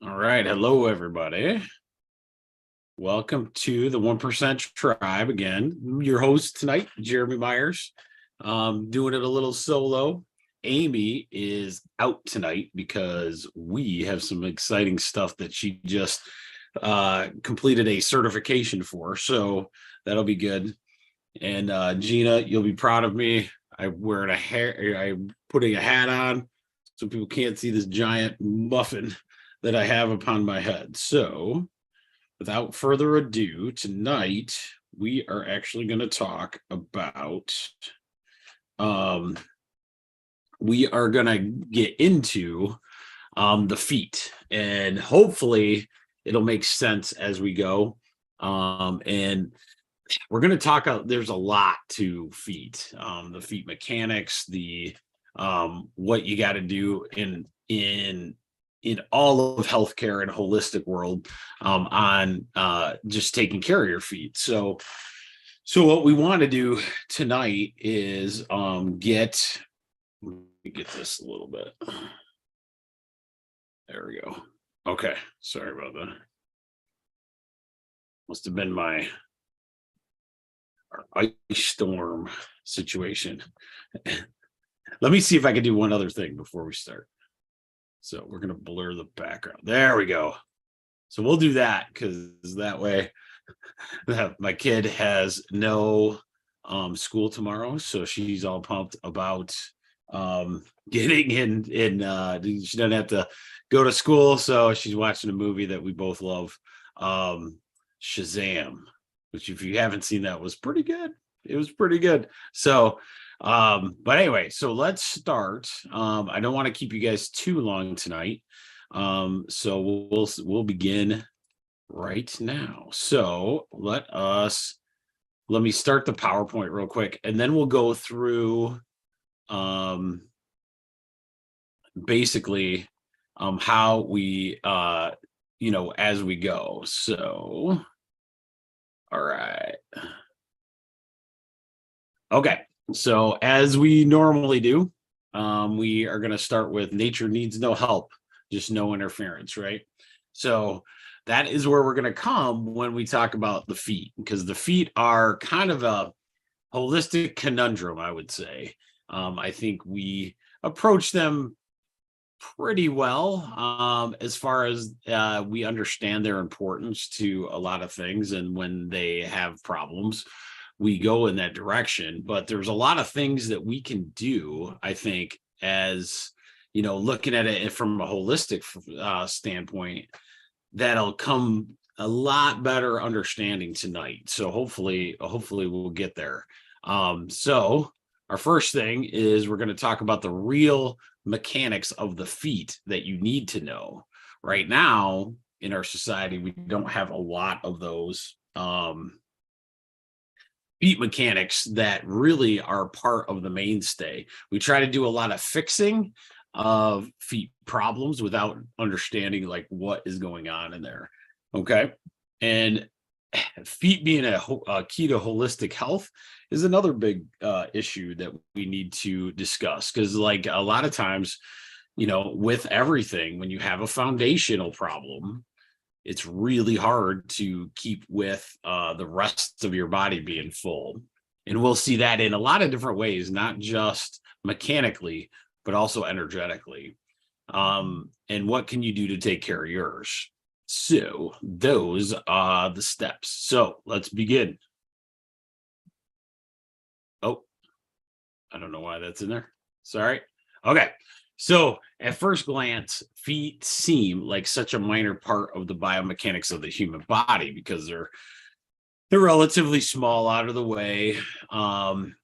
All right. Hello, everybody. Welcome to the 1% Tribe again. Your host tonight, Jeremy Myers. Doing it a little solo. Amy is out tonight because we have some exciting stuff that she just completed a certification for. So that'll be good. And Gina, you'll be proud of me. I'm putting a hat on so people can't see this giant muffin that I have upon my head. So without further ado, tonight we are actually going to talk about we are going to get into the feet, and hopefully it'll make sense as we go. And we're going to talk about, there's a lot to feet, the feet mechanics, the what you got to do in all of healthcare and holistic world, on just taking care of your feet. So what we want to do tonight is let me get this a little bit. There we go. Okay, sorry about that. Must have been my ice storm situation. Let me see if I can do one other thing before we start. So we're going to blur the background. There we go. So we'll do that because that way my kid has no school tomorrow. So she's all pumped about getting in. She doesn't have to go to school. So she's watching a movie that we both love, Shazam, which if you haven't seen, that was pretty good. It was pretty good. So but anyway, so let's start. I don't want to keep you guys too long tonight. So we'll begin right now. So let me start the PowerPoint real quick, and then we'll go through basically how we as we go. So all right. Okay. So as we normally do, we are going to start with nature needs no help, just no interference, right? So that is where we're going to come when we talk about the feet, because the feet are kind of a holistic conundrum, I would say. I think we approach them pretty well, as far as we understand their importance to a lot of things, and when they have problems we go in that direction. But there's a lot of things that we can do, I think, as looking at it from a holistic standpoint, that'll come a lot better understanding tonight. So hopefully we'll get there. So our first thing is we're going to talk about the real mechanics of the feet that you need to know. Right now in our society, we don't have a lot of those feet mechanics that really are part of the mainstay. We try to do a lot of fixing of feet problems without understanding like what is going on in there. Okay. And feet being a key to holistic health is another big issue that we need to discuss, because like a lot of times, with everything, when you have a foundational problem, it's really hard to keep with the rest of your body being full. And we'll see that in a lot of different ways, not just mechanically, but also energetically. And what can you do to take care of yours? So those are the steps. So let's begin. Oh, I don't know why that's in there. Sorry. Okay. So at first glance, feet seem like such a minor part of the biomechanics of the human body because they're relatively small, out of the way. And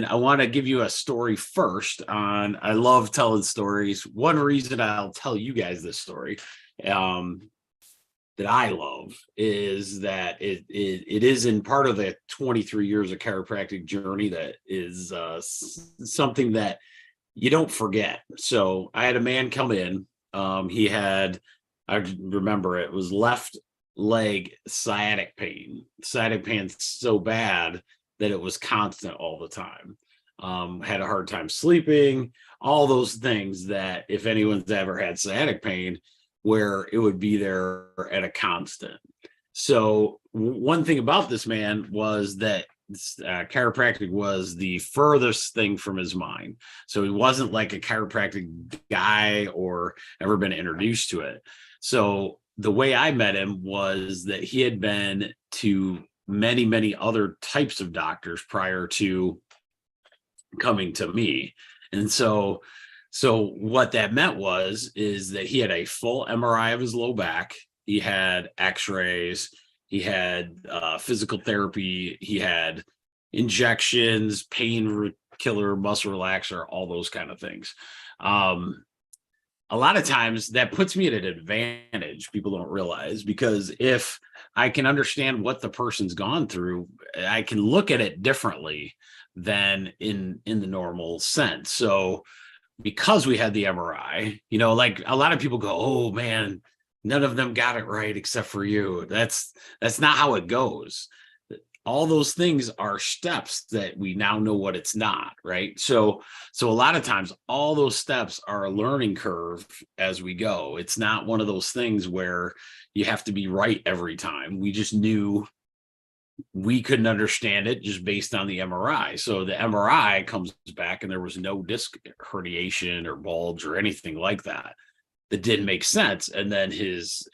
I want to give you a story first on, I love telling stories. One reason I'll tell you guys this story that I love is that it is in part of the 23 years of chiropractic journey that is something that you don't forget. So I had a man come in. I remember it was left leg sciatic pain. Sciatic pain so bad that it was constant all the time. Had a hard time sleeping, all those things that if anyone's ever had sciatic pain, where it would be there at a constant. So one thing about this man was that chiropractic was the furthest thing from his mind. So he wasn't like a chiropractic guy or ever been introduced to it. So the way I met him was that he had been to many, many other types of doctors prior to coming to me. And so what that meant is that he had a full MRI of his low back. He had x-rays, he had physical therapy, he had injections, pain killer, muscle relaxer, all those kind of things. A lot of times that puts me at an advantage, people don't realize, because if I can understand what the person's gone through, I can look at it differently than in the normal sense. So because we had the MRI, like a lot of people go, oh man, none of them got it right except for you. That's not how it goes. All those things are steps that we now know what it's not, right? So a lot of times all those steps are a learning curve as we go. It's not one of those things where you have to be right every time. We just knew we couldn't understand it just based on the MRI. So the MRI comes back and there was no disc herniation or bulge or anything like that. That didn't make sense. And then his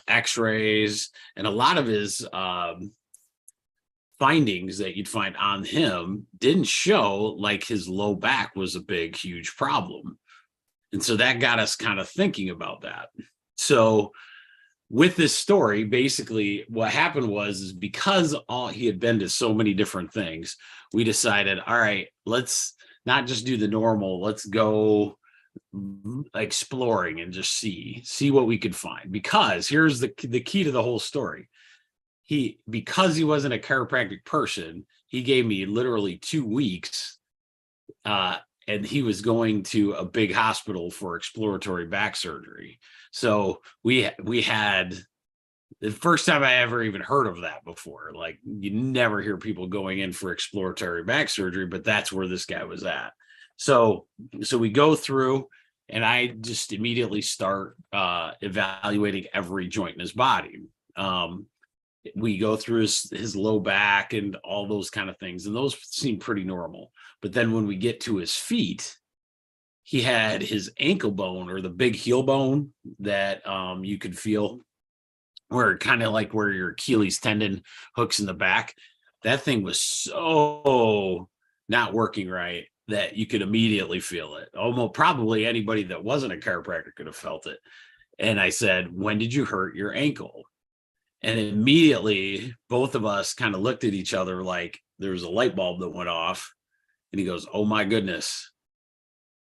x-rays and a lot of his findings that you'd find on him didn't show like his low back was a big, huge problem. And so that got us kind of thinking about that. So with this story, basically what happened was because he had been to so many different things, we decided, all right, let's not just do the normal, let's go exploring and just see what we could find. Because here's the key to the whole story. Because he wasn't a chiropractic person, he gave me literally 2 weeks, and he was going to a big hospital for exploratory back surgery. So we had the first time I ever even heard of that before. Like, you never hear people going in for exploratory back surgery, but that's where this guy was at. So we go through, and I just immediately start evaluating every joint in his body. We go through his low back and all those kind of things, and those seem pretty normal. But then when we get to his feet, he had his ankle bone, or the big heel bone that you could feel, where kind of like where your Achilles tendon hooks in the back. That thing was so not working right that you could immediately feel it. Almost probably anybody that wasn't a chiropractor could have felt it. And I said, when did you hurt your ankle? And immediately both of us kind of looked at each other like there was a light bulb that went off. And he goes, oh my goodness,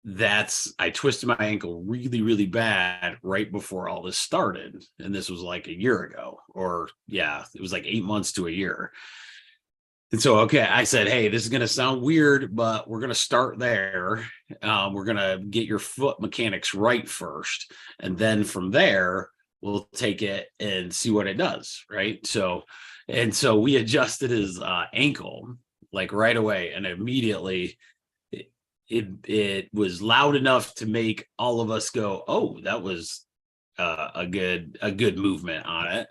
I twisted my ankle really, really bad right before all this started. And this was like a year ago, or yeah, it was like 8 months to a year. And so, okay, I said, hey, this is going to sound weird, but we're going to start there. We're going to get your foot mechanics right first. And then from there, we'll take it and see what it does. Right. So we adjusted his ankle like right away, and immediately it was loud enough to make all of us go, oh, that was a good movement on it.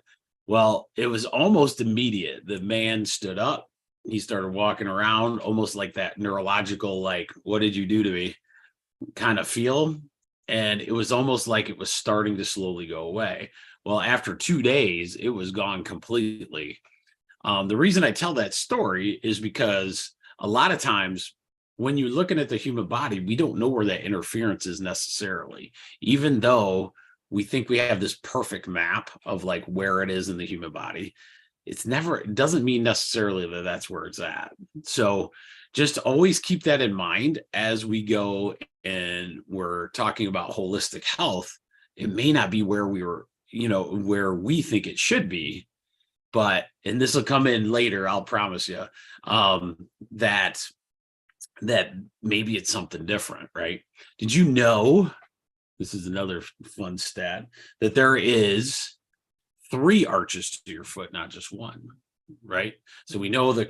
Well, it was almost immediate. The man stood up. He started walking around, almost like that neurological, like, what did you do to me kind of feel. And it was almost like it was starting to slowly go away. Well, after 2 days, it was gone completely. The reason I tell that story is because a lot of times when you're looking at the human body, we don't know where that interference is necessarily, even though we think we have this perfect map of like where it is in the human body. It doesn't mean necessarily that that's where it's at. So just always keep that in mind as we go and we're talking about holistic health. It may not be where where we think it should be, and this will come in later, I'll promise you, that maybe it's something different, right? Did you know, this is another fun stat, that there is 3 arches to your foot, not just one, right? So we know the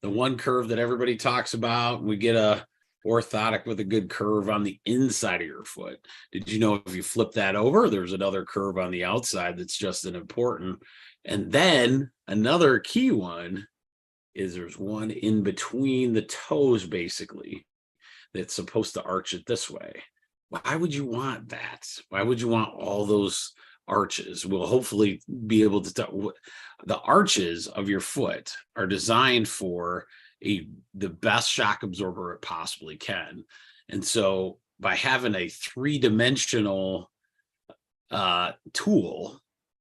one curve that everybody talks about. We get orthotic with a good curve on the inside of your foot. Did you know if you flip that over, there's another curve on the outside that's just as important? And then another key one is there's one in between the toes, basically, that's supposed to arch it this way. Why would you want that? Why would you want all those arches? We'll hopefully be able to tell. The arches of your foot are designed for the best shock absorber it possibly can. And so by having a three-dimensional tool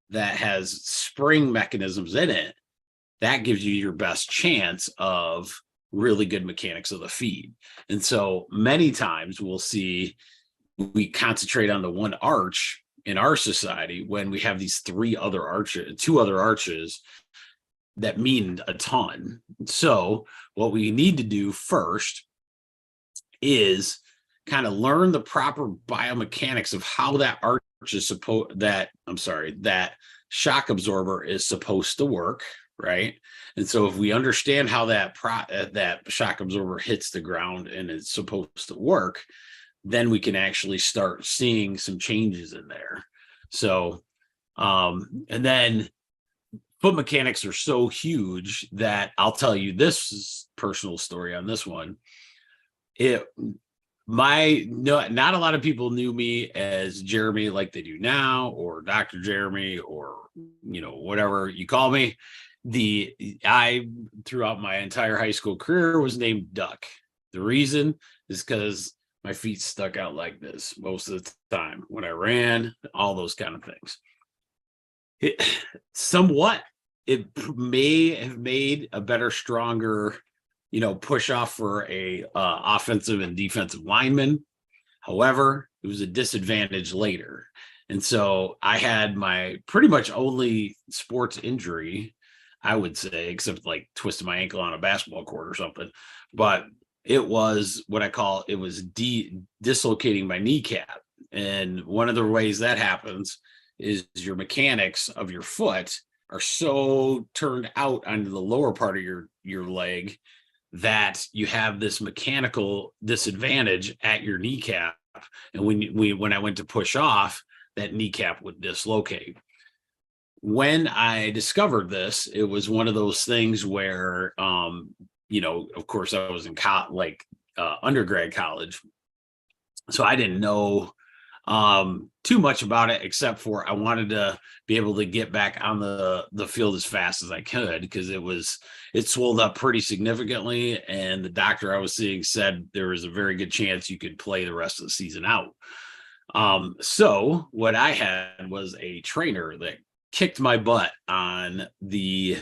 that has spring mechanisms in it, that gives you your best chance of really good mechanics of the feet. And so many times we'll see we concentrate on the one arch in our society when we have these two other arches that mean a ton. So what we need to do first is kind of learn the proper biomechanics of how that arch is that shock absorber is supposed to work, right? And so if we understand how that shock absorber hits the ground and it's supposed to work, then we can actually start seeing some changes in there. So, and then foot mechanics are so huge that I'll tell you this personal story on this one. Not a lot of people knew me as Jeremy like they do now, or Dr. Jeremy, or whatever you call me. I throughout my entire high school career was named Duck. The reason is because my feet stuck out like this most of the time when I ran, all those kind of things. It may have made a better, stronger, push off for a offensive and defensive lineman. However, it was a disadvantage later. And so I had my pretty much only sports injury, I would say, except like twisting my ankle on a basketball court or something. But it was dislocating my kneecap. And one of the ways that happens is your mechanics of your foot are so turned out onto the lower part of your leg that you have this mechanical disadvantage at your kneecap. And when I went to push off, that kneecap would dislocate. When I discovered this, it was one of those things where, of course, I was in undergrad college, so I didn't know too much about it, except for I wanted to be able to get back on the field as fast as I could, because it swelled up pretty significantly, and the doctor I was seeing said there was a very good chance you could play the rest of the season out. So what I had was a trainer that kicked my butt on the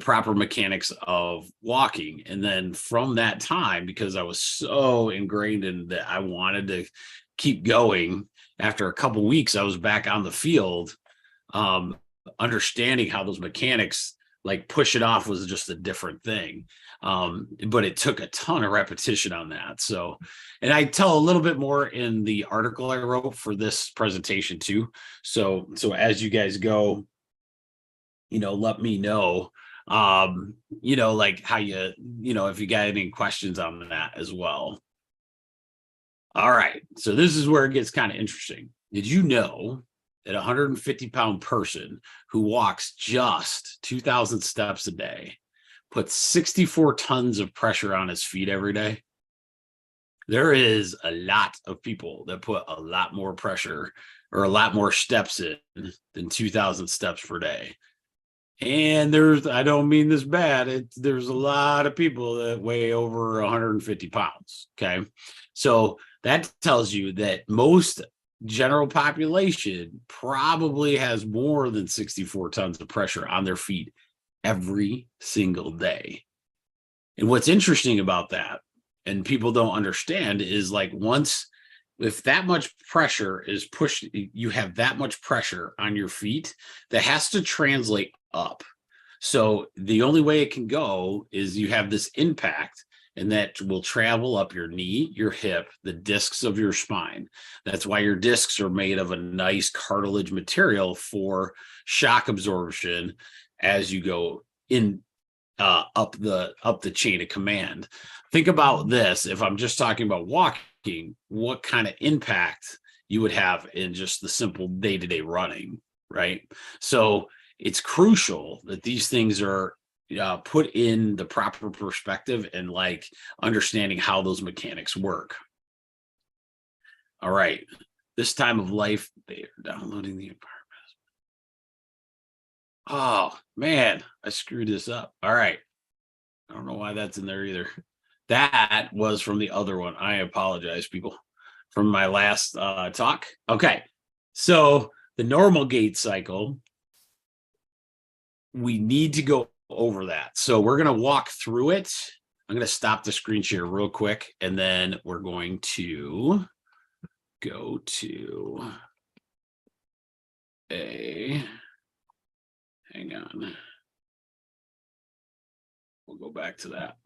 proper mechanics of walking. And then from that time, because I was so ingrained in that I wanted to keep going, after a couple of weeks, I was back on the field, understanding how those mechanics, like push it off, was just a different thing. But it took a ton of repetition on that. So, and I tell a little bit more in the article I wrote for this presentation too. So as you guys go, let me know, like how if you got any questions on that as well. All right. So this is where it gets kind of interesting. Did you know that a 150-pound person who walks just 2,000 steps a day puts 64 tons of pressure on his feet every day? There is a lot of people that put a lot more pressure or a lot more steps in than 2,000 steps per day. And I don't mean this bad, there's a lot of people that weigh over 150 pounds. Okay. So that tells you that most general population probably has more than 64 tons of pressure on their feet every single day. And what's interesting about that, and people don't understand, is like if that much pressure is pushed, you have that much pressure on your feet, that has to translate up. So the only way it can go is you have this impact, and that will travel up your knee, your hip, the discs of your spine. That's why your discs are made of a nice cartilage material for shock absorption as you go in up the chain of command. Think about this. If I'm just talking about walking, what kind of impact you would have in just the simple day-to-day running, right? So it's crucial that these things are put in the proper perspective and like understanding how those mechanics work. All right, this time of life, they are downloading the environment. Oh man, I screwed this up. All right, I don't know why that's in there either. That was from the other one. I apologize, people, from my last talk. Okay, so the normal gait cycle, we need to go over that. So we're going to walk through it. I'm going to stop the screen share real quick, and then we're going to go to hang on. We'll go back to that.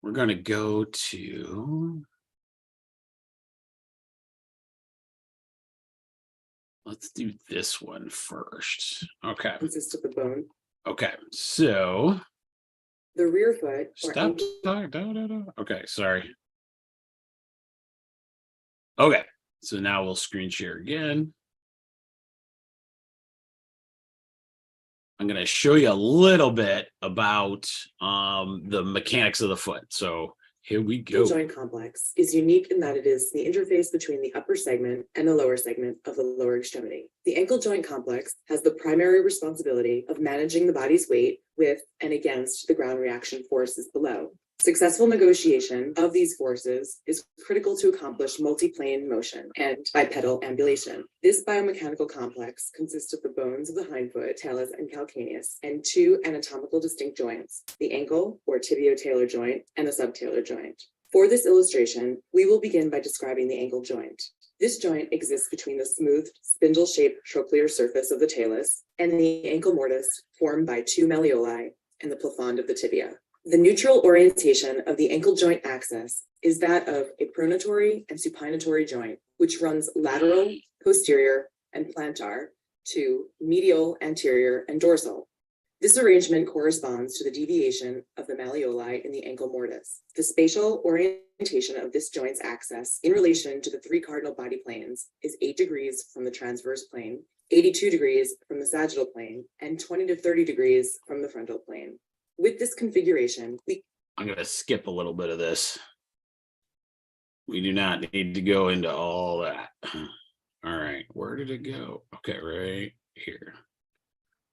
We're going to go to, let's do this one first. Okay. Consists of the bone. Okay, so the rear foot. Stop talking. Okay, sorry. Okay, so now we'll screen share again. I'm going to show you a little bit about the mechanics of the foot. So here we go. The joint complex is unique in that it is the interface between the upper segment and the lower segment of the lower extremity. The ankle joint complex has the primary responsibility of managing the body's weight with and against the ground reaction forces below. Successful negotiation of these forces is critical to accomplish multiplane motion and bipedal ambulation. This biomechanical complex consists of the bones of the hindfoot, talus, and calcaneus, and two anatomical distinct joints, the ankle or tibio-talar joint and the subtalar joint. For this illustration, we will begin by describing the ankle joint. This joint exists between the smooth, spindle-shaped trochlear surface of the talus and the ankle mortise formed by two malleoli and the plafond of the tibia. The neutral orientation of the ankle joint axis is that of a pronatory and supinatory joint, which runs lateral, posterior, and plantar to medial, anterior, and dorsal. This arrangement corresponds to the deviation of the malleoli in the ankle mortise. The spatial orientation of this joint's axis in relation to the three cardinal body planes is 8 degrees from the transverse plane, 82 degrees from the sagittal plane, and 20 to 30 degrees from the frontal plane. With this configuration, I'm going to skip a little bit of this. We do not need to go into all that. All right, where did it go? Okay, right here.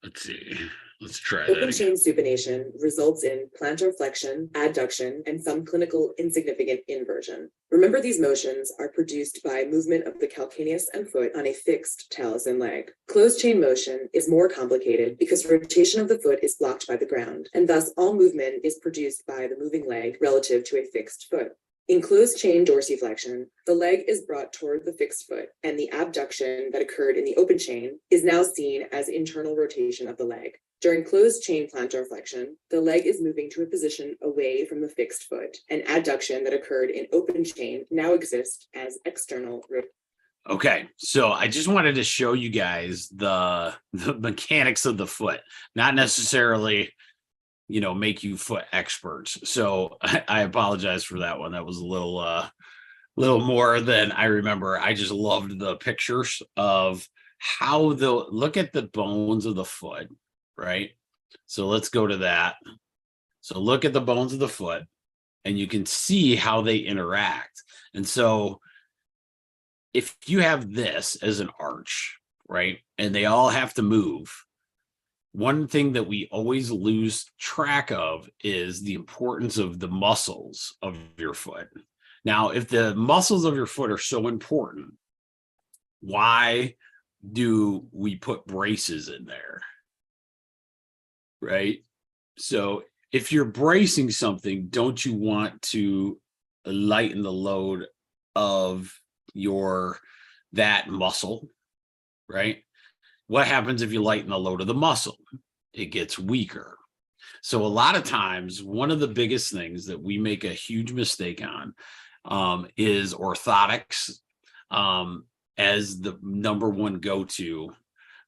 Let's see. Let's try that. Open chain supination results in plantar flexion, adduction, and some clinical insignificant inversion. Remember, these motions are produced by movement of the calcaneus and foot on a fixed talus and leg. Closed chain motion is more complicated because rotation of the foot is blocked by the ground, and thus all movement is produced by the moving leg relative to a fixed foot. In closed chain dorsiflexion, the leg is brought toward the fixed foot, and the abduction that occurred in the open chain is now seen as internal rotation of the leg. During closed chain plantar flexion, the leg is moving to a position away from the fixed foot, and adduction that occurred in open chain now exists as external rotation. Okay, so I just wanted to show you guys the mechanics of the foot, not necessarily, you know, make you foot experts. So I apologize for that one. That was a little more than I remember. I just loved the pictures of how look at the bones of the foot, right? So let's go to that. So look at the bones of the foot, and you can see how they interact. And so if you have this as an arch, right, and they all have to move, one thing that we always lose track of is the importance of the muscles of your foot. Now, if the muscles of your foot are so important, why do we put braces in there? Right? So if you're bracing something, don't you want to lighten the load of that muscle, right? What happens if you lighten the load of the muscle? It gets weaker. So a lot of times, one of the biggest things that we make a huge mistake on is orthotics as the number one go-to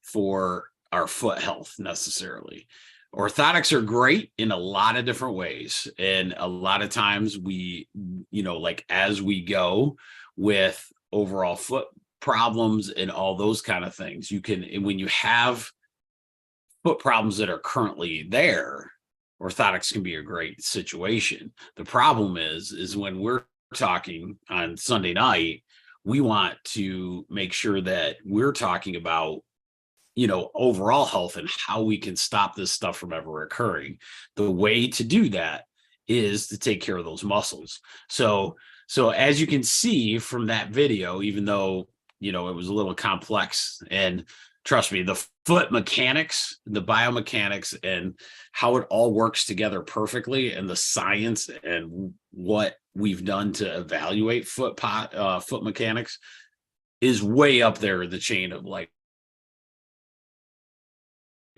for our foot health necessarily. Orthotics are great in a lot of different ways. And a lot of times we, like as we go with overall foot problems and all those kind of things, you can, when you have foot problems that are currently there, orthotics can be a great situation. The problem is when we're talking on Sunday night, we want to make sure that we're talking about overall health and how we can stop this stuff from ever occurring. The way to do that is to take care of those muscles. So as you can see from that video, even though it was a little complex, and trust me, the foot mechanics, the biomechanics, and how it all works together perfectly, and the science and what we've done to evaluate foot mechanics is way up there in the chain of like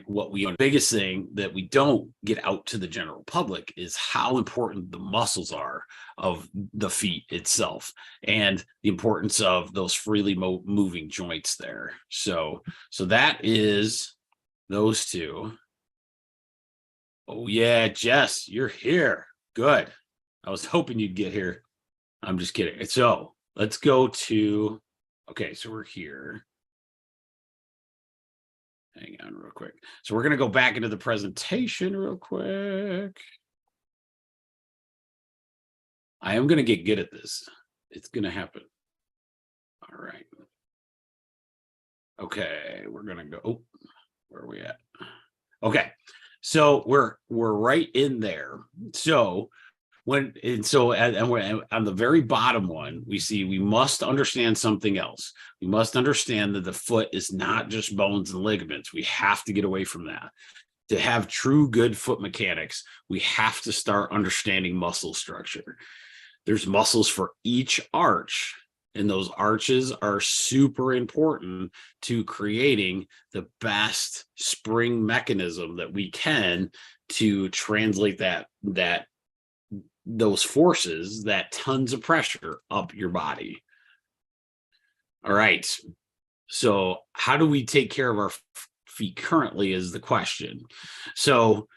what we, the biggest thing that we don't get out to the general public is how important the muscles are of the feet itself, and the importance of those freely moving joints there. So that is those two. Oh yeah, Jess, you're here. Good. I was hoping you'd get here. I'm just kidding. So let's go to, okay, so we're here. Hang on real quick. So we're going to go back into the presentation real quick. I am going to get good at this. It's going to happen. All right. Okay, we're going to go. Oh, where are we at? Okay. So we're right in there. So on the very bottom one, we see we must understand something else. We must understand that the foot is not just bones and ligaments. We have to get away from that. To have true good foot mechanics, we have to start understanding muscle structure. There's muscles for each arch, and those arches are super important to creating the best spring mechanism that we can to translate those forces, that tons of pressure up your body. All right. So how do we take care of our feet currently is the question. So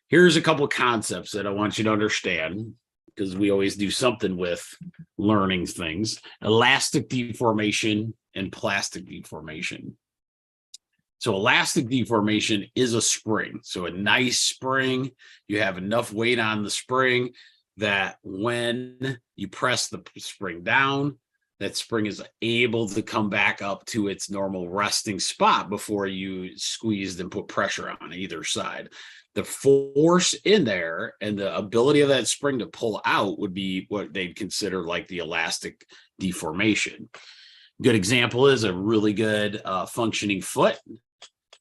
here's a couple of concepts that I want you to understand, because we always do something with learning things: elastic deformation and plastic deformation. So elastic deformation is a spring. So a nice spring, you have enough weight on the spring that when you press the spring down, that spring is able to come back up to its normal resting spot before you squeezed and put pressure on either side. The force in there and the ability of that spring to pull out would be what they'd consider like the elastic deformation. Good example is a really good functioning foot.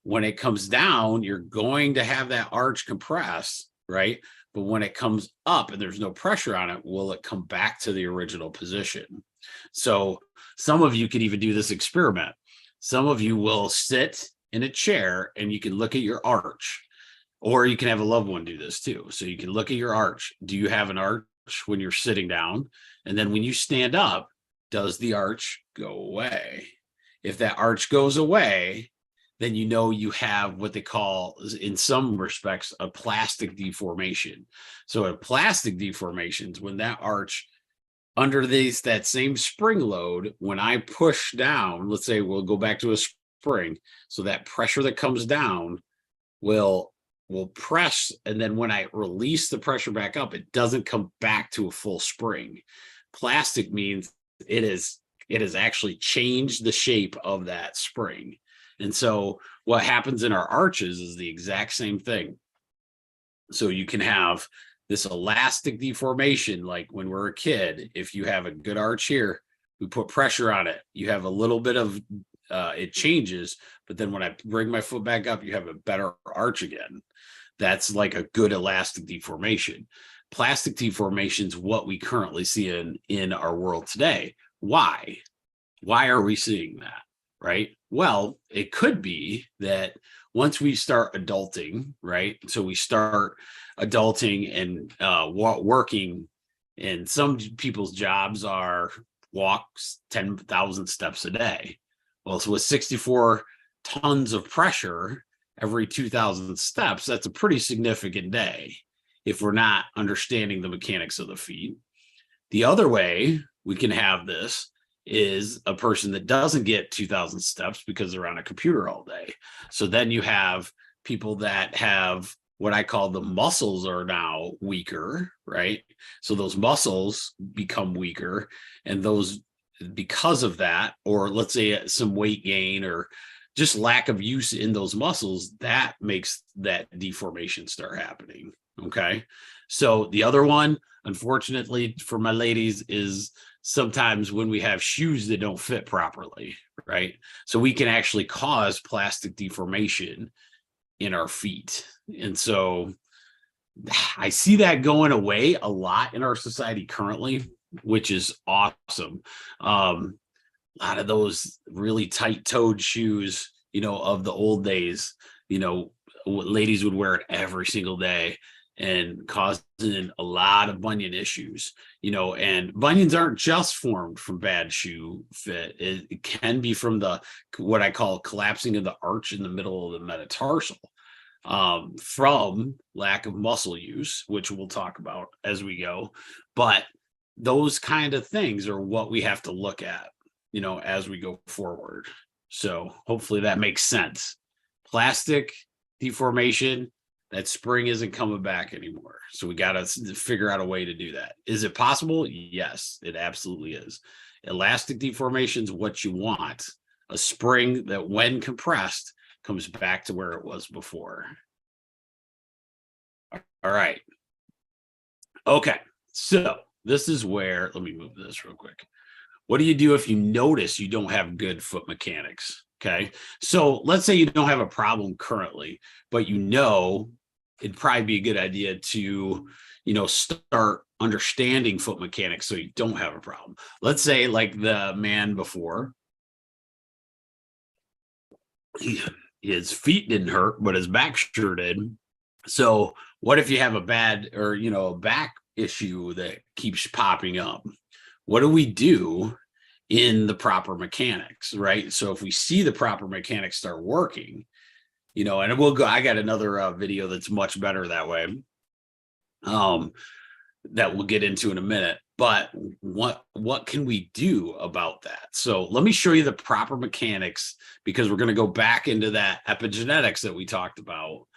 When it comes down, you're going to have that arch compress, right? But when it comes up and there's no pressure on it, will it come back to the original position? So some of you could even do this experiment. Some of you will sit in a chair and you can look at your arch, or you can have a loved one do this too. So you can look at your arch. Do you have an arch when you're sitting down? And then when you stand up, does the arch go away? If that arch goes away, then you have what they call, in some respects, a plastic deformation. So a plastic deformation is when that arch, under that same spring load, when I push down, let's say we'll go back to a spring, so that pressure that comes down will press, and then when I release the pressure back up, it doesn't come back to a full spring. Plastic means it has actually changed the shape of that spring. And so what happens in our arches is the exact same thing. So you can have this elastic deformation, like when we're a kid. If you have a good arch here, we put pressure on it, you have a little bit of it changes, but then when I bring my foot back up, you have a better arch again. That's like a good elastic deformation. Plastic deformation is what we currently see in our world today. Why are we seeing that? Right? Well, it could be that once we start adulting, right? So we start adulting and working, and some people's jobs are walks 10,000 steps a day. Well, so with 64 tons of pressure every 2,000 steps, that's a pretty significant day if we're not understanding the mechanics of the feet. The other way we can have this is a person that doesn't get 2,000 steps because they're on a computer all day. So then you have people that have what I call the muscles are now weaker, right? So those muscles become weaker, and those, because of that, or let's say some weight gain or just lack of use in those muscles, that makes that deformation start happening. Okay. So the other one, unfortunately for my ladies, is sometimes when we have shoes that don't fit properly, right? So we can actually cause plastic deformation in our feet. And so I see that going away a lot in our society currently, which is awesome. A lot of those really tight-toed shoes, of the old days, ladies would wear it every single day and causing a lot of bunion issues, and bunions aren't just formed from bad shoe fit. It can be from what I call collapsing of the arch in the middle of the metatarsal, from lack of muscle use, which we'll talk about as we go. But those kind of things are what we have to look at, as we go forward. So hopefully that makes sense. Plastic deformation, that spring isn't coming back anymore. So we got to figure out a way to do that. Is it possible? Yes, it absolutely is. Elastic deformation is what you want. A spring that, when compressed, comes back to where it was before. All right. Okay. So this is where, let me move this real quick. What do you do if you notice you don't have good foot mechanics? Okay. So let's say you don't have a problem currently, but it'd probably be a good idea to, start understanding foot mechanics so you don't have a problem. Let's say, like the man before, his feet didn't hurt, but his back sure did. So what if you have a bad, or, a back issue that keeps popping up? What do we do in the proper mechanics, right? So if we see the proper mechanics start working, and we'll go, I got another video that's much better that way, that we'll get into in a minute. But what can we do about that? So let me show you the proper mechanics, because we're going to go back into that epigenetics that we talked about.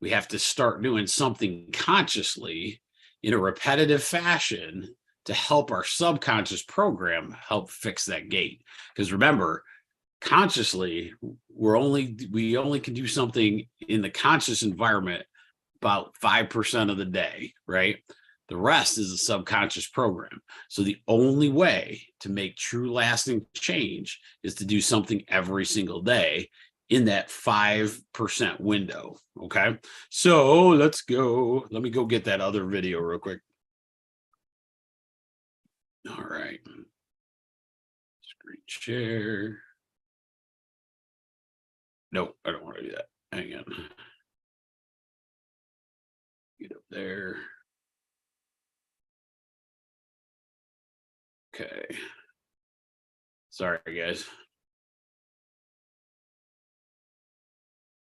We have to start doing something consciously in a repetitive fashion to help our subconscious program help fix that gait. Because remember, consciously, we only can do something in the conscious environment about 5% of the day, right? The rest is a subconscious program. So the only way to make true lasting change is to do something every single day in that 5% window. Okay. So let's go. Let me go get that other video real quick. All right. Screen share. No, I don't want to do that. Hang on. Get up there. Okay. Sorry, guys.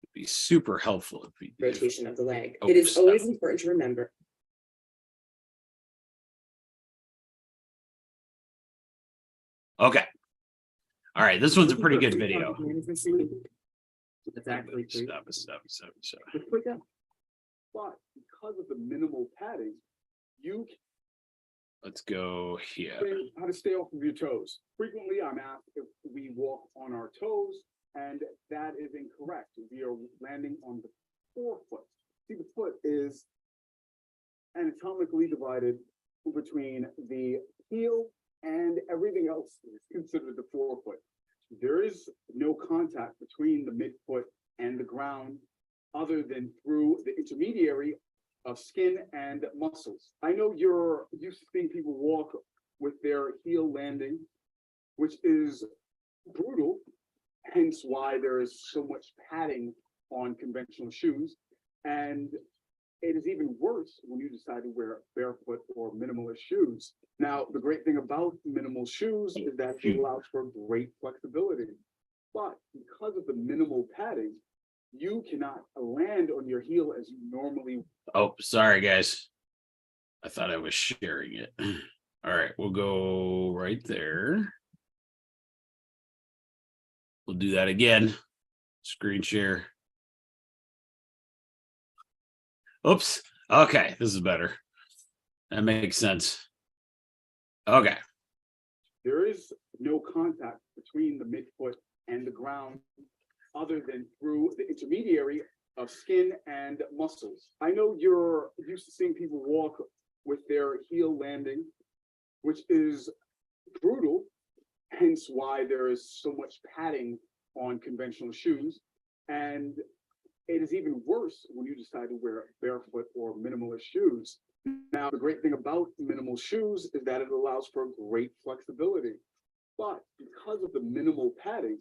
It'd be super helpful if we did. Rotation of the leg. Oh, It is stop. always important to remember. Okay. All right. This one's a pretty good video. It's actually free. Stop. It's quick out. But because of the minimal padding, you Let's go here. can learn how to stay off of your toes. Frequently, I'm asked if we walk on our toes, and that is incorrect. We are landing on the forefoot. See, the foot is anatomically divided between the heel and everything else is considered the forefoot. There is no contact between the midfoot and the ground other than through the intermediary of skin and muscles. I know you're used to seeing people walk with their heel landing, which is brutal, hence why there is so much padding on conventional shoes. And it is even worse when you decide to wear barefoot or minimalist shoes. Now, the great thing about minimal shoes is that it allows for great flexibility. But because of the minimal padding, you cannot land on your heel as you normally. Oh, sorry, guys. I thought I was sharing it. All right, we'll go right there. We'll do that again. Screen share. Oops. Okay, this is better. That makes sense. Okay. There is no contact between the midfoot and the ground other than through the intermediary of skin and muscles. I know you're used to seeing people walk with their heel landing, which is brutal, hence why there is so much padding on conventional shoes. And it is even worse when you decide to wear barefoot or minimalist shoes. Now, the great thing about minimal shoes is that it allows for great flexibility. But because of the minimal padding,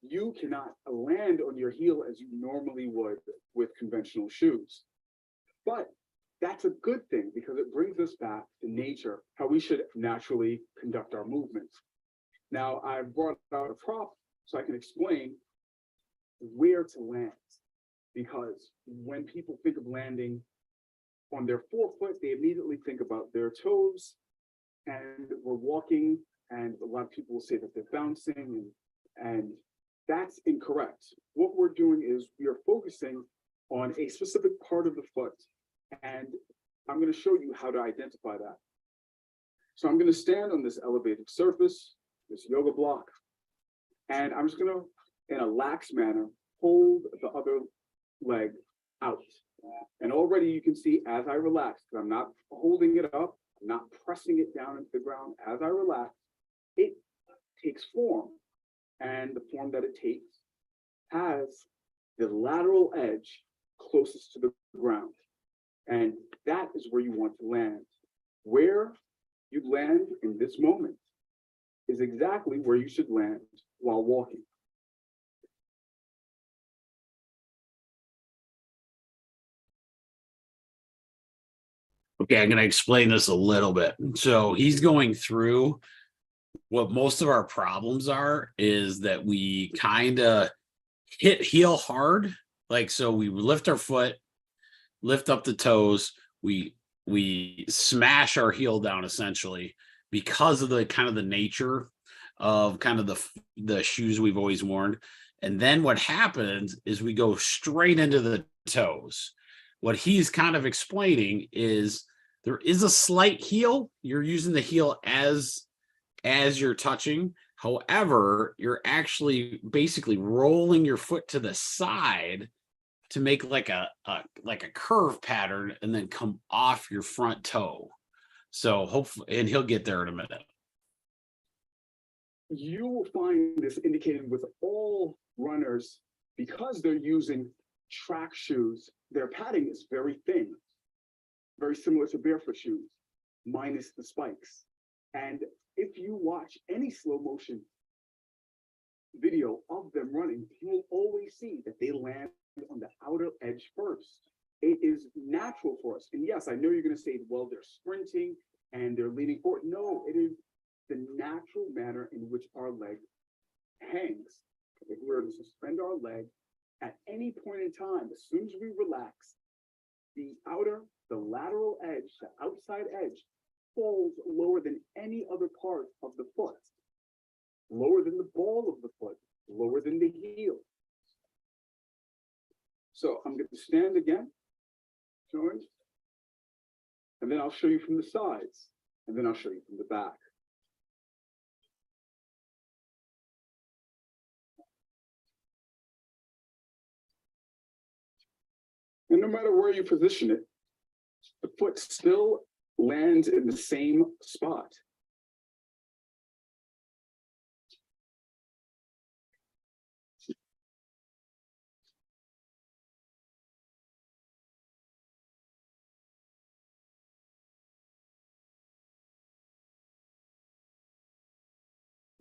you cannot land on your heel as you normally would with conventional shoes. But that's a good thing because it brings us back to nature, how we should naturally conduct our movements. Now, I've brought out a prop so I can explain where to land. Because when people think of landing on their forefoot, they immediately think about their toes, and we're walking, and a lot of people will say that they're bouncing, and that's incorrect. What we're doing is we are focusing on a specific part of the foot, and I'm going to show you how to identify that. So I'm going to stand on this elevated surface, this yoga block, and I'm just going to, in a lax manner, hold the other leg out. And already you can see as I relax, because I'm not holding it up, I'm not pressing it down into the ground. As I relax, it takes form. And the form that it takes has the lateral edge closest to the ground. And that is where you want to land. Where you land in this moment is exactly where you should land while walking. Okay, I'm going to explain this a little bit. So he's going through what most of our problems are is that we kind of hit heel hard. Like, so we lift our foot, lift up the toes, we smash our heel down essentially because of the kind of the nature of kind of the shoes we've always worn. And then what happens is we go straight into the toes. What he's kind of explaining is there is a slight heel. You're using the heel as you're touching. However, you're actually basically rolling your foot to the side to make like a curve pattern and then come off your front toe. So hopefully, and he'll get there in a minute. You will find this indicated with all runners because they're using track shoes. Their padding is very thin, very similar to barefoot shoes, minus the spikes. And if you watch any slow motion video of them running, you will always see that they land on the outer edge first. It is natural for us. And yes, I know you're going to say, well, they're sprinting and they're leaning forward. No, it is the natural manner in which our leg hangs. If we were to suspend our leg at any point in time, as soon as we relax, the lateral edge, the outside edge, falls lower than any other part of the foot, lower than the ball of the foot, lower than the heel. So I'm going to stand again, showing, and then I'll show you from the sides, and then I'll show you from the back. And no matter where you position it, the foot still lands in the same spot.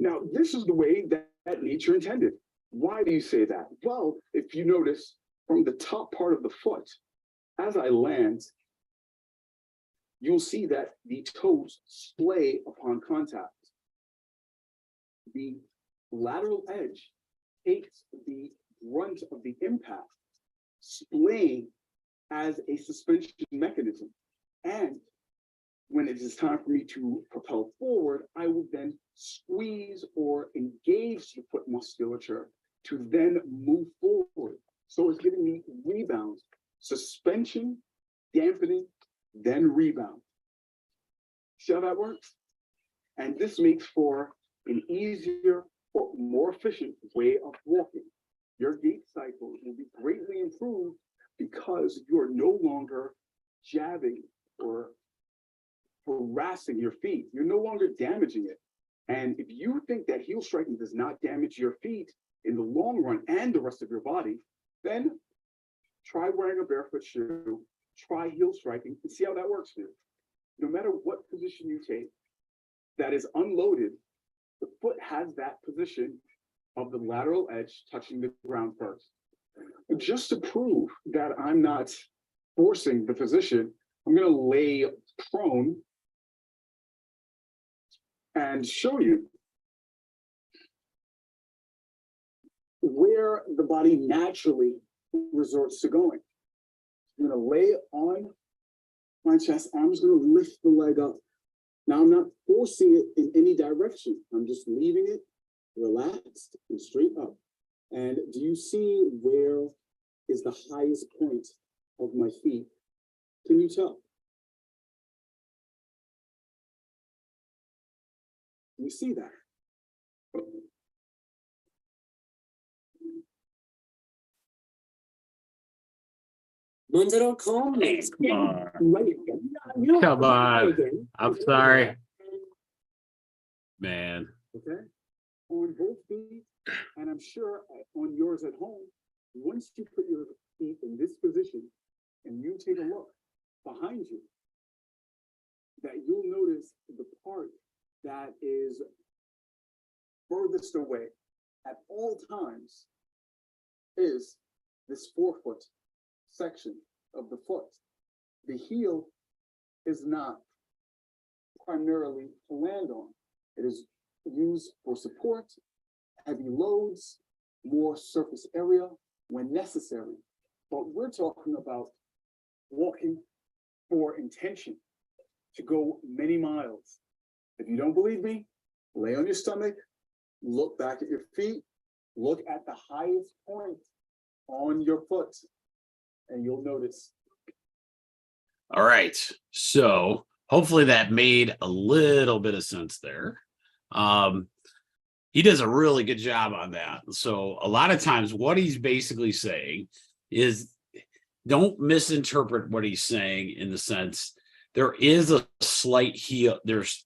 Now, this is the way that nature intended. Why do you say that? Well, if you notice from the top part of the foot, as I land, you'll see that the toes splay upon contact. The lateral edge takes the brunt of the impact splaying as a suspension mechanism. And when it is time for me to propel forward, I will then squeeze or engage the foot musculature to then move forward. So it's giving me rebounds, suspension, dampening, then rebound. See how that works? And this makes for an easier or more efficient way of walking. Your gait cycle will be greatly improved because you're no longer jabbing or harassing your feet. You're no longer damaging it. And if you think that heel striking does not damage your feet in the long run and the rest of your body, then try wearing a barefoot shoe, try heel striking, and see how that works for you. No matter what position you take that is unloaded, the foot has that position of the lateral edge touching the ground first. And just to prove that I'm not forcing the position, I'm going to lay prone and show you where the body naturally resorts to going. I'm going to lay on my chest. I'm just going to lift the leg up. Now I'm not forcing it in any direction. I'm just leaving it relaxed and straight up. And do you see where is the highest point of my feet? Can you tell? You see that? Monzero, calm down. Come on. Right. Come on. I'm sorry. Man. Okay. On both feet, and I'm sure on yours at home, once you put your feet in this position and you take a look behind you, that you'll notice the part that is furthest away at all times is this forefoot section of the foot. The heel is not primarily to land on. It is used for support, heavy loads, more surface area when necessary. But we're talking about walking for intention to go many miles. If you don't believe me, lay on your stomach, look back at your feet, look at the highest point on your foot, and you'll notice. All right. So hopefully that made a little bit of sense there. He does a really good job on that. So a lot of times what he's basically saying is don't misinterpret what he's saying in the sense there is a slight heel.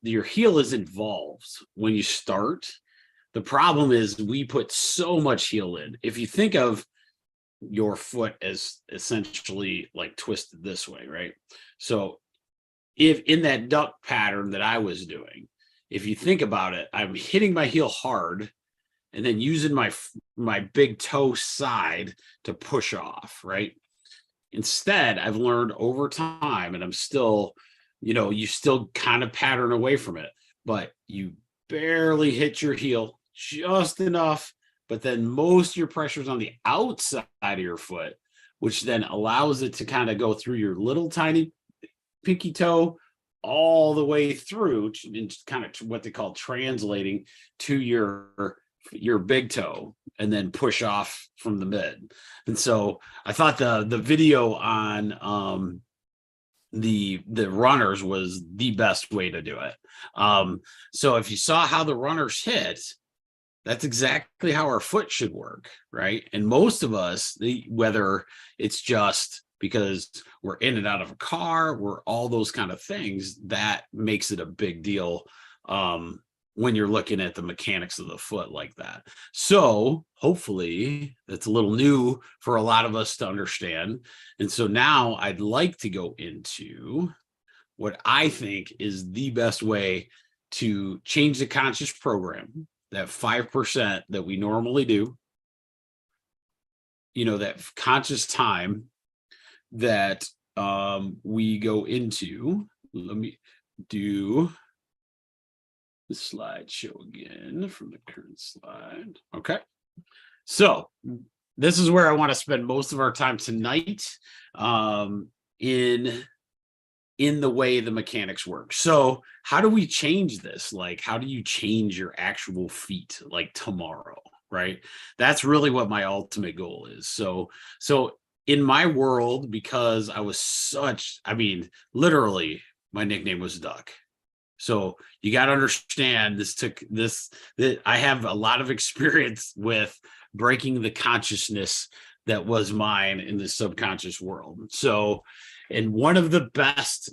Your heel is involved when you start. The problem is we put so much heel in. If you think of your foot as essentially like twisted this way, right? So if in that duck pattern that I was doing, if you think about it, I'm hitting my heel hard and then using my big toe side to push off, right? Instead, I've learned over time, and I'm still, you still kind of pattern away from it, but you barely hit your heel just enough, but then most of your pressure is on the outside of your foot, which then allows it to kind of go through your little tiny pinky toe all the way through and kind of what they call translating to your big toe and then push off from the mid. And so I thought the video on the runners was the best way to do it. So if you saw how the runners hit, that's exactly how our foot should work, right? And most of us, whether it's just because we're in and out of a car, we're all those kind of things, that makes it a big deal when you're looking at the mechanics of the foot like that. So hopefully that's a little new for a lot of us to understand. And so now I'd like to go into what I think is the best way to change the conscious program, that 5% that we normally do, that conscious time that we go into. Let me do the slideshow again from the current slide. Okay. So this is where I want to spend most of our time tonight, in the way the mechanics work. So how do we change this? Like, how do you change your actual feet like tomorrow? Right. That's really what my ultimate goal is. So in my world, because I mean, literally my nickname was Duck. So you got to understand that I have a lot of experience with breaking the consciousness that was mine in the subconscious world. So, and one of the best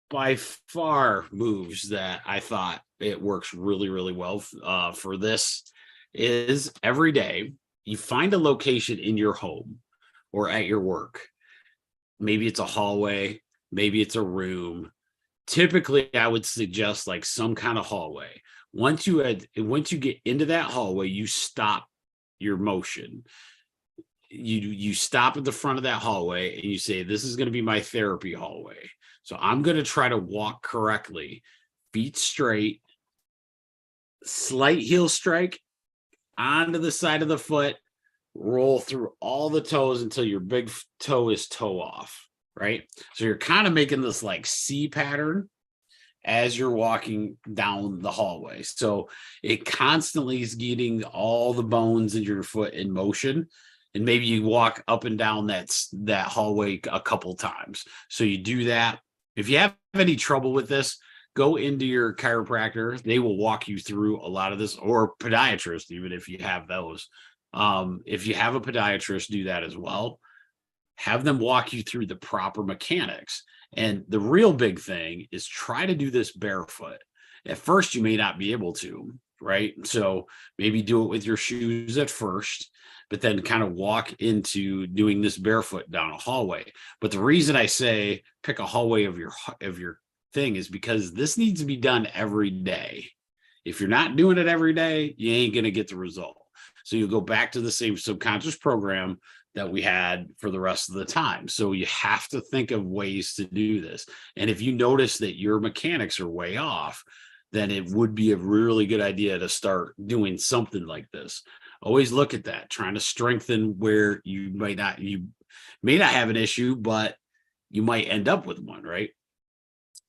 by far moves that I thought it works really, really well for this is every day you find a location in your home or at your work. Maybe it's a hallway, maybe it's a room. Typically, I would suggest like some kind of hallway. Once you get into that hallway, you stop your motion. You stop at the front of that hallway and you say, this is going to be my therapy hallway. So I'm going to try to walk correctly, feet straight, slight heel strike onto the side of the foot, roll through all the toes until your big toe is toe off, right? So you're kind of making this like C pattern as you're walking down the hallway. So it constantly is getting all the bones in your foot in motion. And maybe you walk up and down that hallway a couple times. So you do that. If you have any trouble with this, go into your chiropractor. They will walk you through a lot of this, or podiatrist, even if you have those. If you have a podiatrist, do that as well. Have them walk you through the proper mechanics. And the real big thing is try to do this barefoot. At first, you may not be able to, right? So maybe do it with your shoes at first, but then kind of walk into doing this barefoot down a hallway. But the reason I say pick a hallway of your thing is because this needs to be done every day. If you're not doing it every day, you ain't going to get the result. So you'll go back to the same subconscious program that we had for the rest of the time. So you have to think of ways to do this. And if you notice that your mechanics are way off, then it would be a really good idea to start doing something like this. Always look at that, trying to strengthen where you may not have an issue, but you might end up with one, right?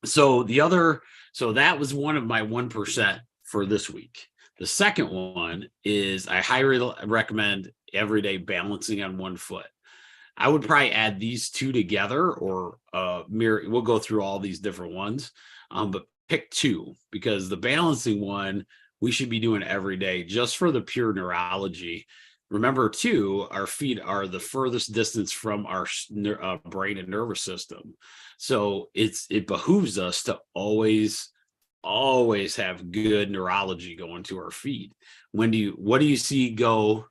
So that was one of my 1% for this week. The second one is I highly recommend everyday balancing on one foot. I would probably add these two together, or we'll go through all these different ones, but pick two, because the balancing one we should be doing every day just for the pure neurology. Remember too, our feet are the furthest distance from our brain and nervous system. So it behooves us to always have good neurology going to our feet. What do you see go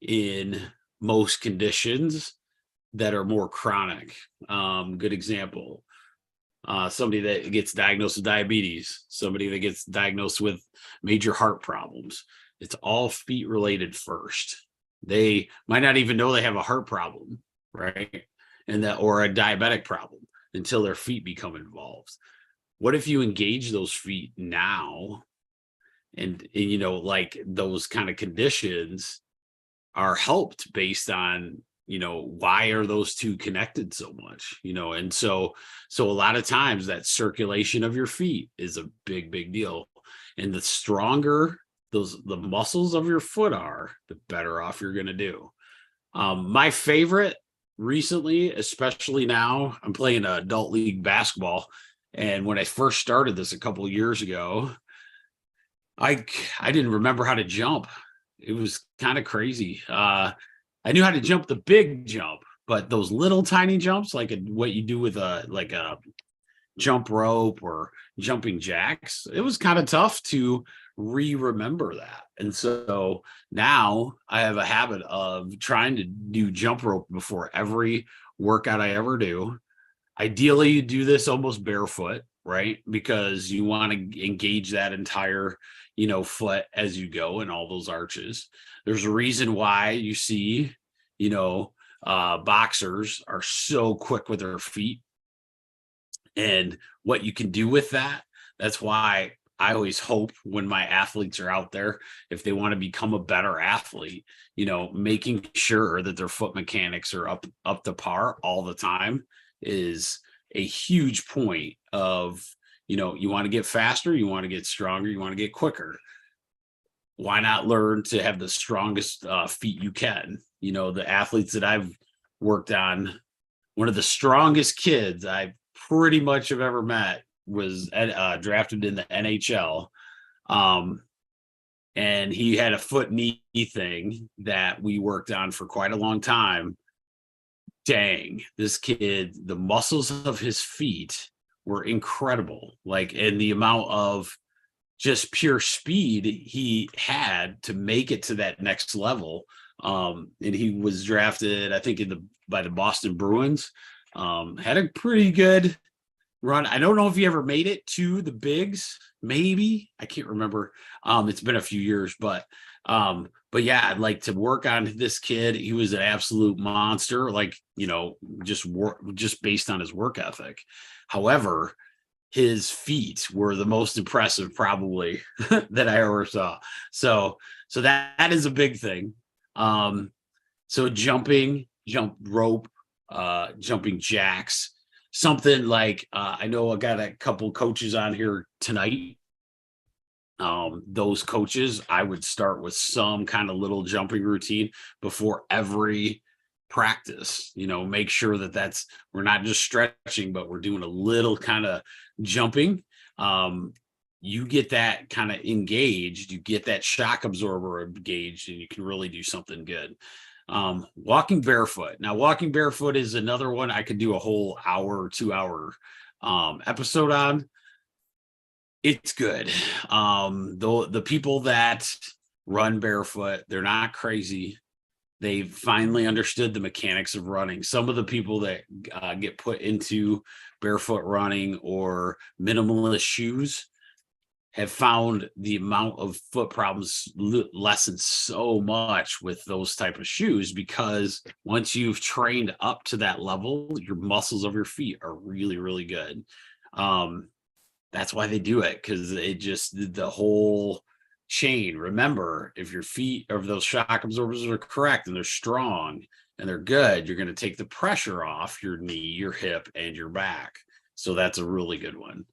in most conditions that are more chronic? Good example. Somebody that gets diagnosed with diabetes, somebody that gets diagnosed with major heart problems. It's all feet related first. They might not even know they have a heart problem, right? Or a diabetic problem until their feet become involved. What if you engage those feet now and like those kind of conditions are helped based on, why are those two connected so much, and so a lot of times that circulation of your feet is a big, big deal. And the stronger the muscles of your foot are, the better off you're going to do. My favorite recently, especially now, I'm playing adult league basketball. And when I first started this a couple of years ago, I didn't remember how to jump. It was kind of crazy. I knew how to jump the big jump, but those little tiny jumps, like what you do with a jump rope or jumping jacks, it was kind of tough to remember that. And so now I have a habit of trying to do jump rope before every workout I ever do. Ideally, you do this almost barefoot, right? Because you want to engage that entire, foot as you go and all those arches. There's a reason why you see, boxers are so quick with their feet, and what you can do with that. That's why I always hope when my athletes are out there, if they want to become a better athlete, making sure that their foot mechanics are up to par all the time is a huge point of, you want to get faster, you want to get stronger, you want to get quicker. Why not learn to have the strongest feet you can? The athletes that I've worked on, one of the strongest kids I pretty much have ever met was drafted in the NHL. And he had a foot knee thing that we worked on for quite a long time. Dang, this kid, the muscles of his feet were incredible. And the amount of just pure speed he had to make it to that next level. And he was drafted, I think, by the Boston Bruins. Had a pretty good run. I don't know if he ever made it to the bigs, maybe. I can't remember. It's been a few years, but yeah, I'd like to work on this kid. He was an absolute monster, just based on his work ethic. However, his feet were the most impressive probably that I ever saw. So that is a big thing. So jump rope, jumping jacks, something like, I know I got a couple coaches on here tonight. Those coaches, I would start with some kind of little jumping routine before every practice, make sure that we're not just stretching, but we're doing a little kind of jumping. You get that kind of engaged, you get that shock absorber engaged, and you can really do something good. Walking barefoot. Now, walking barefoot is another one I could do a whole hour, 2-hour episode on. It's good. The people that run barefoot, they're not crazy. They've finally understood the mechanics of running. Some of the people that get put into barefoot running or minimalist shoes have found the amount of foot problems lessen so much with those type of shoes, because once you've trained up to that level, your muscles of your feet are really, really good. That's why they do it, because it just, the whole chain. Remember, if your feet or those shock absorbers are correct and they're strong and they're good, you're going to take the pressure off your knee, your hip, and your back. So that's a really good one.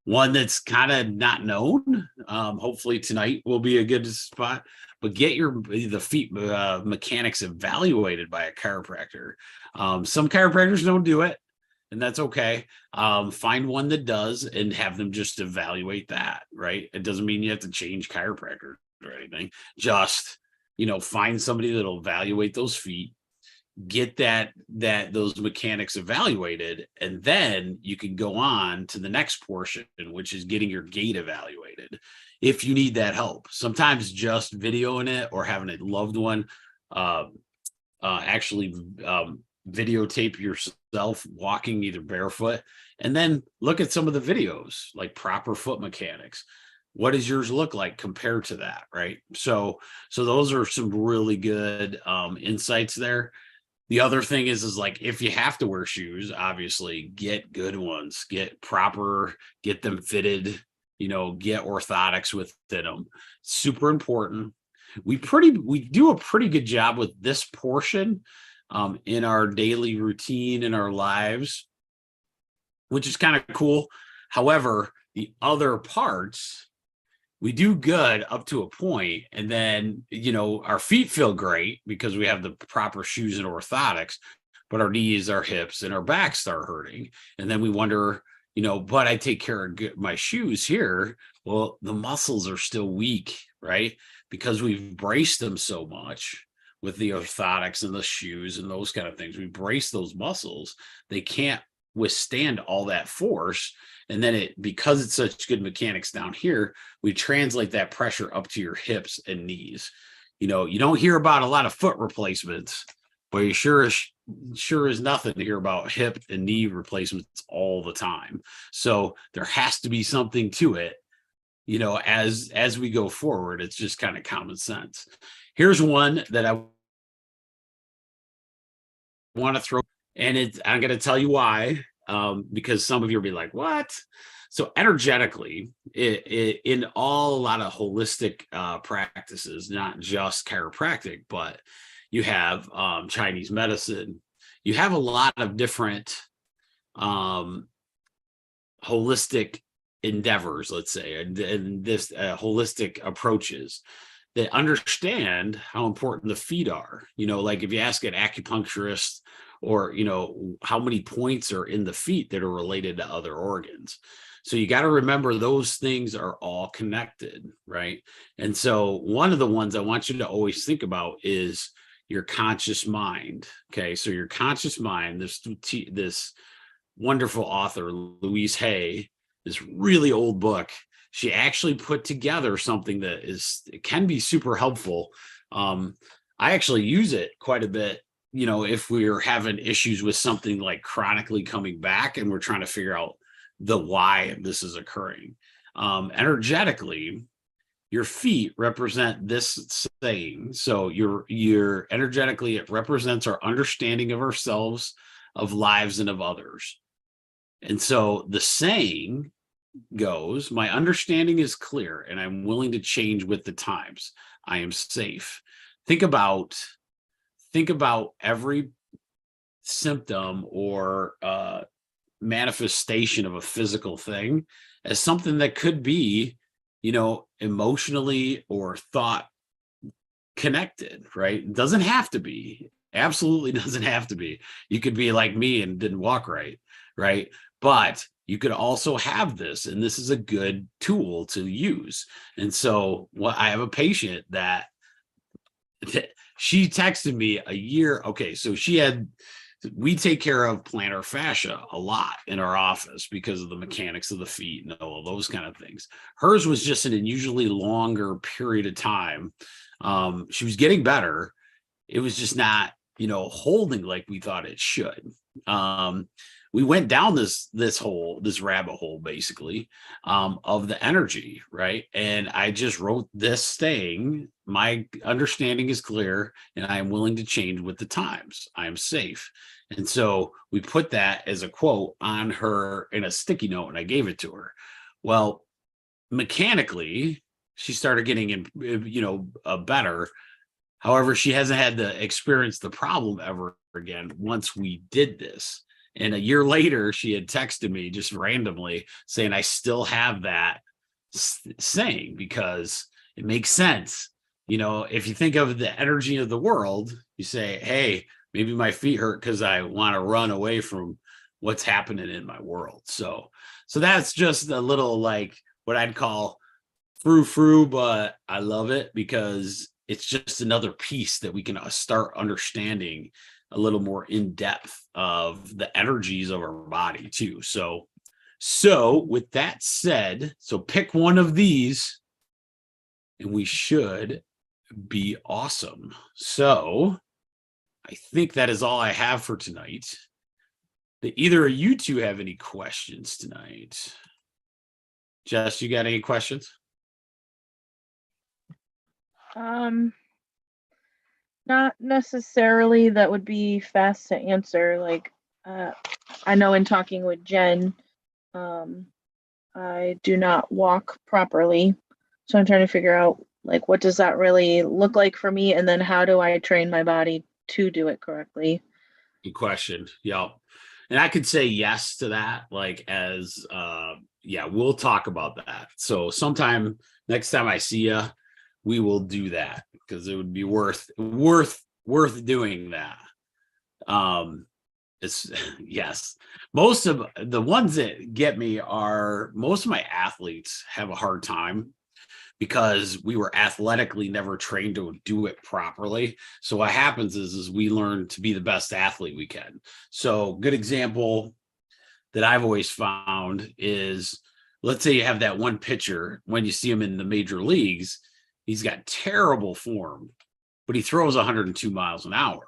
One that's kind of not known. Hopefully tonight will be a good spot, but get the feet mechanics evaluated by a chiropractor. Some chiropractors don't do it, and that's okay. Find one that does and have them just evaluate that, right? It doesn't mean you have to change chiropractor or anything. Just, find somebody that'll evaluate those feet, get those mechanics evaluated, and then you can go on to the next portion, which is getting your gait evaluated if you need that help. Sometimes just videoing it or having a loved one actually videotape yourself walking either barefoot, and then look at some of the videos, like proper foot mechanics. What does yours look like compared to that, right? So those are some really good insights there. The other thing is like, if you have to wear shoes, obviously get good ones, get them fitted, get orthotics within them. Super important. We do a pretty good job with this portion in our daily routine, in our lives, which is kind of cool. However, the other parts, we do good up to a point, and then, our feet feel great because we have the proper shoes and orthotics, but our knees, our hips, and our back start hurting. And then we wonder, but I take care of my shoes here. Well, the muscles are still weak, right? Because we've braced them so much with the orthotics and the shoes and those kind of things. We brace those muscles. They can't withstand all that force. And then because it's such good mechanics down here, we translate that pressure up to your hips and knees. You don't hear about a lot of foot replacements, but you sure is nothing to hear about hip and knee replacements all the time. So there has to be something to it, as we go forward. It's just kind of common sense. Here's one that I want to throw, and I'm going to tell you why. because some of you will be like, what? So energetically, in a lot of holistic practices, not just chiropractic, but you have Chinese medicine, you have a lot of different holistic endeavors, let's say, and this holistic approaches that understand how important the feet are. Like if you ask an acupuncturist, or how many points are in the feet that are related to other organs. So you got to remember those things are all connected, right? And so one of the ones I want you to always think about is your conscious mind. Okay, so your conscious mind, this wonderful author, Louise Hay, this really old book, she actually put together something that can be super helpful. I actually use it quite a bit, if we're having issues with something like chronically coming back and we're trying to figure out the why this is occurring. Energetically, your feet represent this saying. So your energetically, it represents our understanding of ourselves, of lives, and of others. And so the saying goes, my understanding is clear and I'm willing to change with the times. I am safe. Think about every symptom or manifestation of a physical thing as something that could be, emotionally or thought connected, right? It doesn't have to be. Absolutely doesn't have to be. You could be like me and didn't walk right? But you could also have this, and this is a good tool to use. And so I have a patient that she texted me a year. Okay, so we take care of plantar fascia a lot in our office because of the mechanics of the feet and all those kind of things. Hers was just an unusually longer period of time. She was getting better. It was just not, holding like we thought it should. We went down this rabbit hole, basically, of the energy, right? And I just wrote this saying, my understanding is clear and I am willing to change with the times. I am safe. And so we put that as a quote on her in a sticky note and I gave it to her. Well, mechanically, she started getting better. However, she hasn't had to experience the problem ever again once we did this. And a year later, she had texted me just randomly saying, I still have that saying because it makes sense. If you think of the energy of the world, you say, hey, maybe my feet hurt because I want to run away from what's happening in my world. So that's just a little like what I'd call frou-frou, but I love it because it's just another piece that we can start understanding a little more in depth of the energies of our body too. So with that said, so pick one of these and we should be awesome. So I think that is all I have for tonight. Do either of you two have any questions tonight? Jess, you got any questions? Not necessarily that would be fast to answer. Like, I know in talking with Jen, I do not walk properly. So I'm trying to figure out, like, what does that really look like for me? And then how do I train my body to do it correctly? Good question. Yep. And I could say yes to that, like we'll talk about that. So sometime next time I see you, we will do that because it would be worth doing that. It's yes. Most of the ones that get me are most of my athletes have a hard time because we were athletically never trained to do it properly. So what happens is we learn to be the best athlete we can. So good example that I've always found is, let's say you have that one pitcher, when you see him in the major leagues, he's got terrible form, but he throws 102 miles an hour,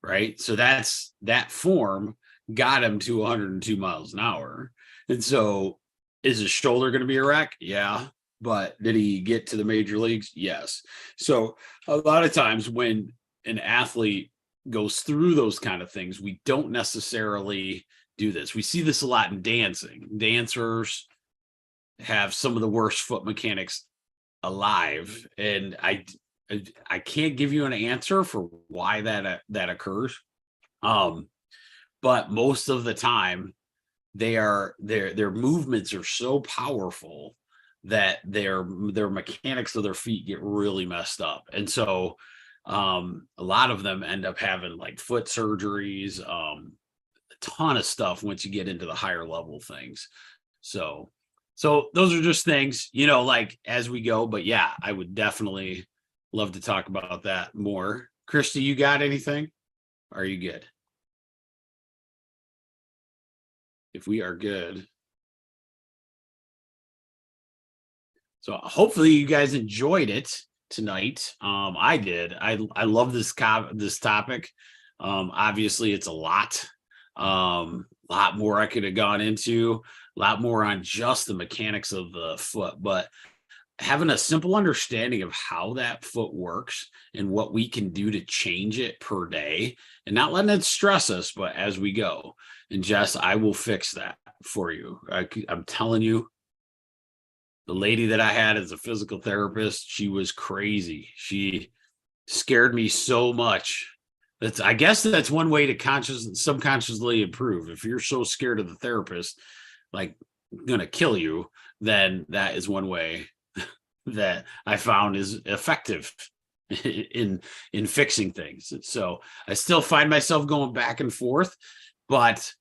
right? So that form got him to 102 miles an hour. And so is his shoulder going to be a wreck? Yeah. But did he get to the major leagues? Yes. So a lot of times when an athlete goes through those kind of things, we don't necessarily do this. We see this a lot in dancing. Dancers have some of the worst foot mechanics alive, and I can't give you an answer for why that occurs. But most of the time, their movements are so powerful that their mechanics of their feet get really messed up, and so a lot of them end up having like foot surgeries, a ton of stuff once you get into the higher level things. So those are just things, like as we go. But yeah, I would definitely love to talk about that more. Christy, you got anything? Are you good? If we are good. So hopefully you guys enjoyed it tonight. I did. I love this topic. Obviously it's a lot more I could have gone into, a lot more on just the mechanics of the foot, but having a simple understanding of how that foot works and what we can do to change it per day, and not letting it stress us, but as we go. And Jess, I will fix that for you. I'm telling you, the lady that I had as a physical therapist, she was crazy. She scared me so much. I guess that's one way to subconsciously improve. If you're so scared of the therapist, like gonna kill you, then that is one way that I found is effective in fixing things. So I still find myself going back and forth, but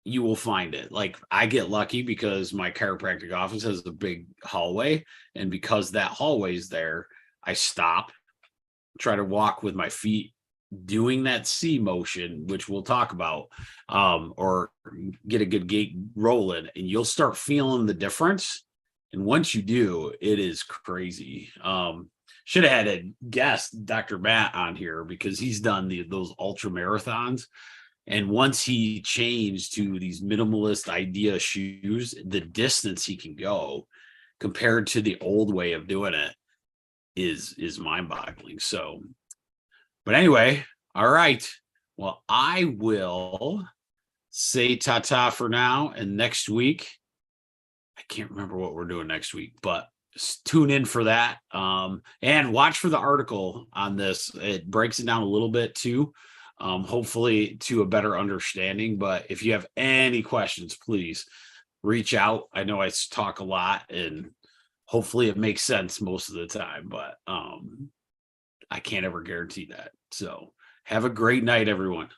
you will find it. Like I get lucky because my chiropractic office has a big hallway, and because that hallway is there, I stop, try to walk with my feet doing that C motion, which we'll talk about, or get a good gait rolling, and you'll start feeling the difference. And once you do, it is crazy. Should have had a guest, Dr. Matt, on here, because he's done those ultra marathons. And once he changed to these minimalist idea shoes, the distance he can go compared to the old way of doing it is mind-boggling. So, but anyway, all right. Well, I will say ta-ta for now. And next week, I can't remember what we're doing next week, but tune in for that. And watch for the article on this. It breaks it down a little bit too. Hopefully to a better understanding. But if you have any questions, please reach out. I know I talk a lot, and hopefully it makes sense most of the time, but I can't ever guarantee that. So have a great night, everyone.